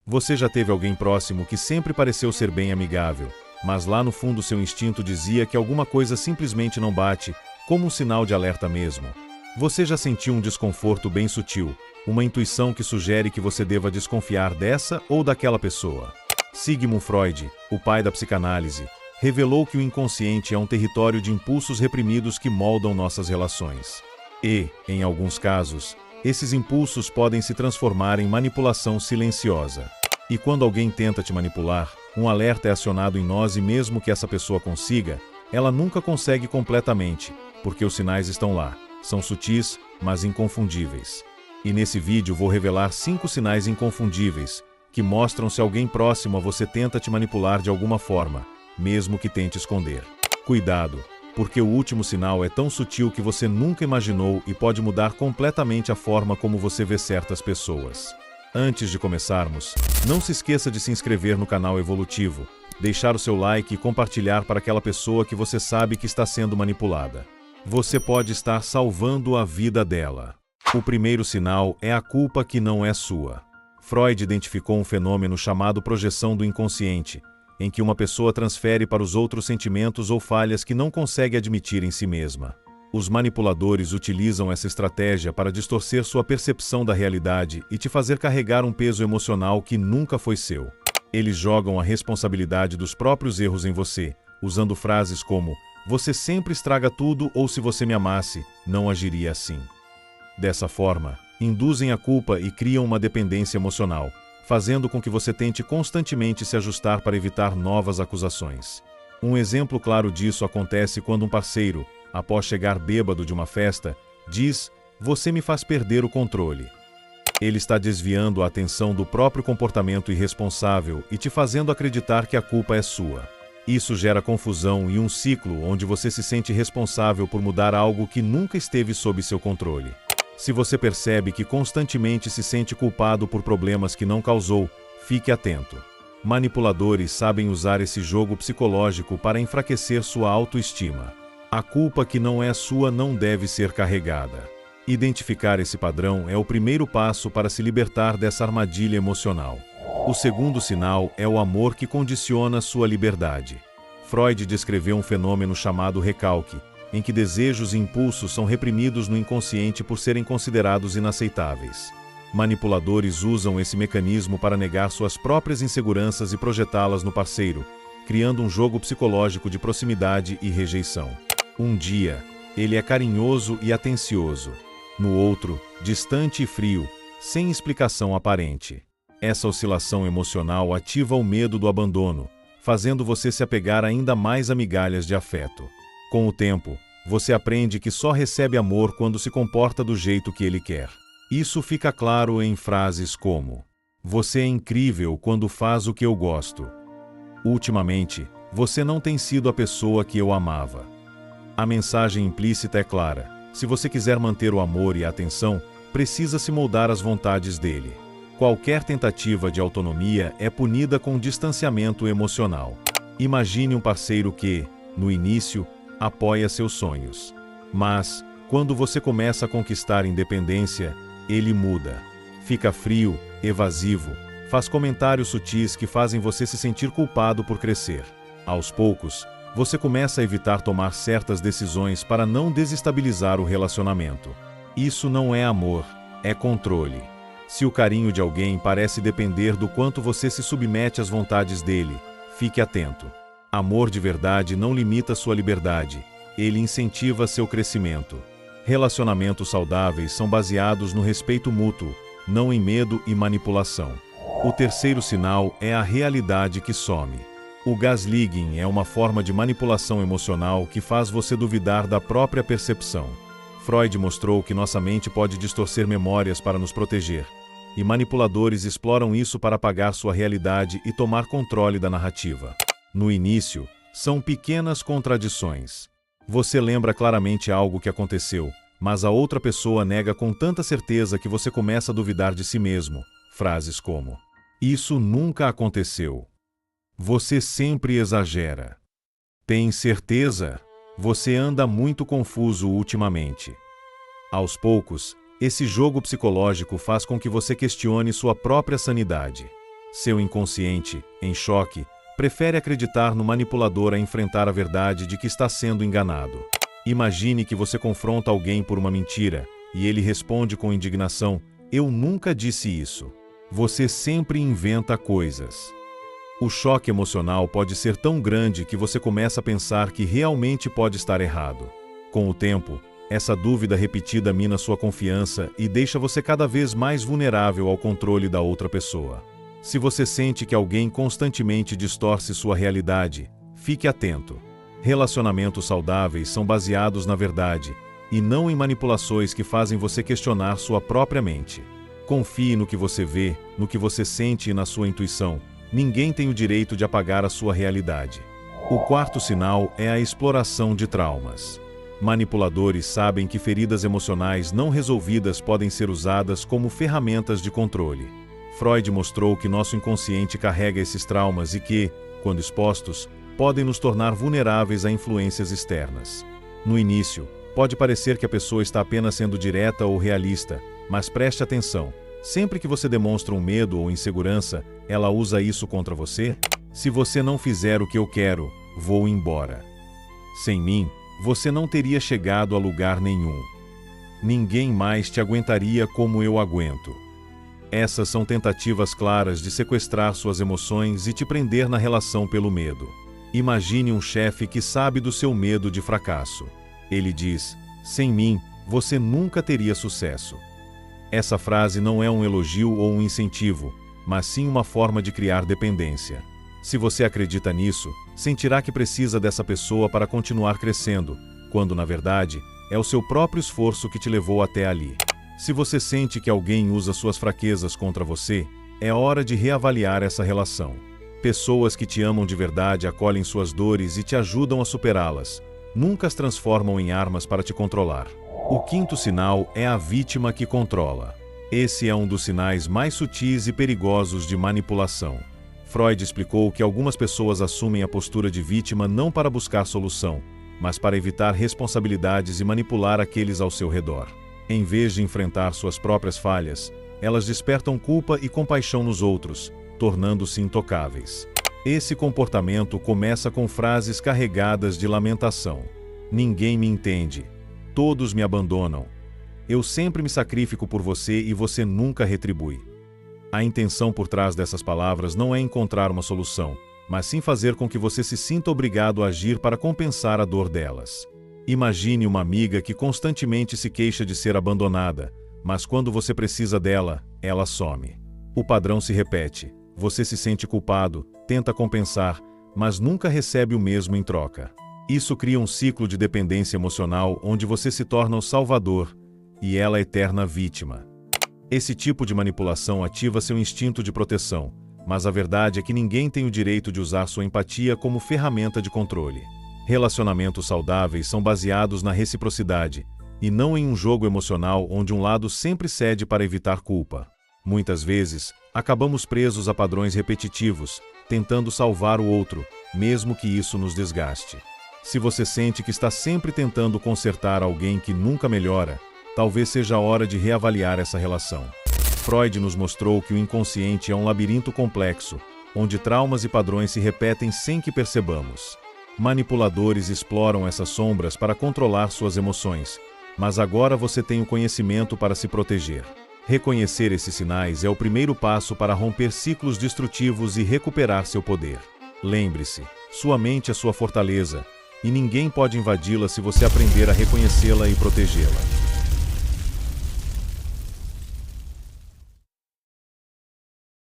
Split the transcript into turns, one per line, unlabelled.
Você já teve alguém próximo que sempre pareceu ser bem amigável, mas lá no fundo seu instinto dizia que alguma coisa simplesmente não bate, como um sinal de alerta mesmo? Você já sentiu um desconforto bem sutil, uma intuição que sugere que você deva desconfiar dessa ou daquela pessoa? Sigmund Freud, o pai da psicanálise, revelou que o inconsciente é um território de impulsos reprimidos que moldam nossas relações. E, em alguns casos, esses impulsos podem se transformar em manipulação silenciosa. E quando alguém tenta te manipular, um alerta é acionado em nós e mesmo que essa pessoa consiga, ela nunca consegue completamente, porque os sinais estão lá, são sutis, mas inconfundíveis. E nesse vídeo vou revelar 5 sinais inconfundíveis, que mostram se alguém próximo a você tenta te manipular de alguma forma, mesmo que tente esconder. Cuidado, porque o último sinal é tão sutil que você nunca imaginou e pode mudar completamente a forma como você vê certas pessoas. Antes de começarmos, não se esqueça de se inscrever no canal Evolutivo, deixar o seu like e compartilhar para aquela pessoa que você sabe que está sendo manipulada. Você pode estar salvando a vida dela. O primeiro sinal é a culpa que não é sua. Freud identificou um fenômeno chamado projeção do inconsciente, em que uma pessoa transfere para os outros sentimentos ou falhas que não consegue admitir em si mesma. Os manipuladores utilizam essa estratégia para distorcer sua percepção da realidade e te fazer carregar um peso emocional que nunca foi seu. Eles jogam a responsabilidade dos próprios erros em você, usando frases como "você sempre estraga tudo" ou "se você me amasse, não agiria assim". Dessa forma, induzem a culpa e criam uma dependência emocional, fazendo com que você tente constantemente se ajustar para evitar novas acusações. Um exemplo claro disso acontece quando um parceiro, após chegar bêbado de uma festa, diz "você me faz perder o controle". Ele está desviando a atenção do próprio comportamento irresponsável e te fazendo acreditar que a culpa é sua. Isso gera confusão e um ciclo onde você se sente responsável por mudar algo que nunca esteve sob seu controle. Se você percebe que constantemente se sente culpado por problemas que não causou, fique atento. Manipuladores sabem usar esse jogo psicológico para enfraquecer sua autoestima. A culpa que não é sua não deve ser carregada. Identificar esse padrão é o primeiro passo para se libertar dessa armadilha emocional. O segundo sinal é o amor que condiciona sua liberdade. Freud descreveu um fenômeno chamado recalque, em que desejos e impulsos são reprimidos no inconsciente por serem considerados inaceitáveis. Manipuladores usam esse mecanismo para negar suas próprias inseguranças e projetá-las no parceiro, criando um jogo psicológico de proximidade e rejeição. Um dia, ele é carinhoso e atencioso. No outro, distante e frio, sem explicação aparente. Essa oscilação emocional ativa o medo do abandono, fazendo você se apegar ainda mais a migalhas de afeto. Com o tempo, você aprende que só recebe amor quando se comporta do jeito que ele quer. Isso fica claro em frases como "você é incrível quando faz o que eu gosto". Ultimamente, você não tem sido a pessoa que eu amava. A mensagem implícita é clara: se você quiser manter o amor e a atenção, precisa se moldar às vontades dele. Qualquer tentativa de autonomia é punida com distanciamento emocional. Imagine um parceiro que, no início, apoia seus sonhos. Mas, quando você começa a conquistar independência, ele muda. Fica frio, evasivo, faz comentários sutis que fazem você se sentir culpado por crescer. Aos poucos, você começa a evitar tomar certas decisões para não desestabilizar o relacionamento. Isso não é amor, é controle. Se o carinho de alguém parece depender do quanto você se submete às vontades dele, fique atento. Amor de verdade não limita sua liberdade, ele incentiva seu crescimento. Relacionamentos saudáveis são baseados no respeito mútuo, não em medo e manipulação. O terceiro sinal é a realidade que some. O gaslighting é uma forma de manipulação emocional que faz você duvidar da própria percepção. Freud mostrou que nossa mente pode distorcer memórias para nos proteger, e manipuladores exploram isso para apagar sua realidade e tomar controle da narrativa. No início, são pequenas contradições. Você lembra claramente algo que aconteceu, mas a outra pessoa nega com tanta certeza que você começa a duvidar de si mesmo. Frases como: "Isso nunca aconteceu. Você sempre exagera. Tem certeza? Você anda muito confuso ultimamente". Aos poucos, esse jogo psicológico faz com que você questione sua própria sanidade. Seu inconsciente, em choque, prefere acreditar no manipulador a enfrentar a verdade de que está sendo enganado. Imagine que você confronta alguém por uma mentira, e ele responde com indignação: "Eu nunca disse isso. Você sempre inventa coisas." O choque emocional pode ser tão grande que você começa a pensar que realmente pode estar errado. Com o tempo, essa dúvida repetida mina sua confiança e deixa você cada vez mais vulnerável ao controle da outra pessoa. Se você sente que alguém constantemente distorce sua realidade, fique atento. Relacionamentos saudáveis são baseados na verdade, e não em manipulações que fazem você questionar sua própria mente. Confie no que você vê, no que você sente e na sua intuição. Ninguém tem o direito de apagar a sua realidade. O quarto sinal é a exploração de traumas. Manipuladores sabem que feridas emocionais não resolvidas podem ser usadas como ferramentas de controle. Freud mostrou que nosso inconsciente carrega esses traumas e que, quando expostos, podem nos tornar vulneráveis a influências externas. No início, pode parecer que a pessoa está apenas sendo direta ou realista, mas preste atenção. Sempre que você demonstra um medo ou insegurança, ela usa isso contra você? Se você não fizer o que eu quero, vou embora. Sem mim, você não teria chegado a lugar nenhum. Ninguém mais te aguentaria como eu aguento. Essas são tentativas claras de sequestrar suas emoções e te prender na relação pelo medo. Imagine um chefe que sabe do seu medo de fracasso. Ele diz: "Sem mim, você nunca teria sucesso." Essa frase não é um elogio ou um incentivo, mas sim uma forma de criar dependência. Se você acredita nisso, sentirá que precisa dessa pessoa para continuar crescendo, quando na verdade é o seu próprio esforço que te levou até ali. Se você sente que alguém usa suas fraquezas contra você, é hora de reavaliar essa relação. Pessoas que te amam de verdade acolhem suas dores e te ajudam a superá-las. Nunca as transformam em armas para te controlar. O quinto sinal é a vítima que controla. Esse é um dos sinais mais sutis e perigosos de manipulação. Freud explicou que algumas pessoas assumem a postura de vítima não para buscar solução, mas para evitar responsabilidades e manipular aqueles ao seu redor. Em vez de enfrentar suas próprias falhas, elas despertam culpa e compaixão nos outros, tornando-se intocáveis. Esse comportamento começa com frases carregadas de lamentação. "Ninguém me entende. Todos me abandonam. Eu sempre me sacrifico por você e você nunca retribui." A intenção por trás dessas palavras não é encontrar uma solução, mas sim fazer com que você se sinta obrigado a agir para compensar a dor delas. Imagine uma amiga que constantemente se queixa de ser abandonada, mas quando você precisa dela, ela some. O padrão se repete. Você se sente culpado, tenta compensar, mas nunca recebe o mesmo em troca. Isso cria um ciclo de dependência emocional onde você se torna o salvador e ela a eterna vítima. Esse tipo de manipulação ativa seu instinto de proteção, mas a verdade é que ninguém tem o direito de usar sua empatia como ferramenta de controle. Relacionamentos saudáveis são baseados na reciprocidade, e não em um jogo emocional onde um lado sempre cede para evitar culpa. Muitas vezes, acabamos presos a padrões repetitivos, tentando salvar o outro, mesmo que isso nos desgaste. Se você sente que está sempre tentando consertar alguém que nunca melhora, talvez seja a hora de reavaliar essa relação. Freud nos mostrou que o inconsciente é um labirinto complexo, onde traumas e padrões se repetem sem que percebamos. Manipuladores exploram essas sombras para controlar suas emoções, mas agora você tem o conhecimento para se proteger. Reconhecer esses sinais é o primeiro passo para romper ciclos destrutivos e recuperar seu poder. Lembre-se, sua mente é sua fortaleza, e ninguém pode invadi-la se você aprender a reconhecê-la e protegê-la.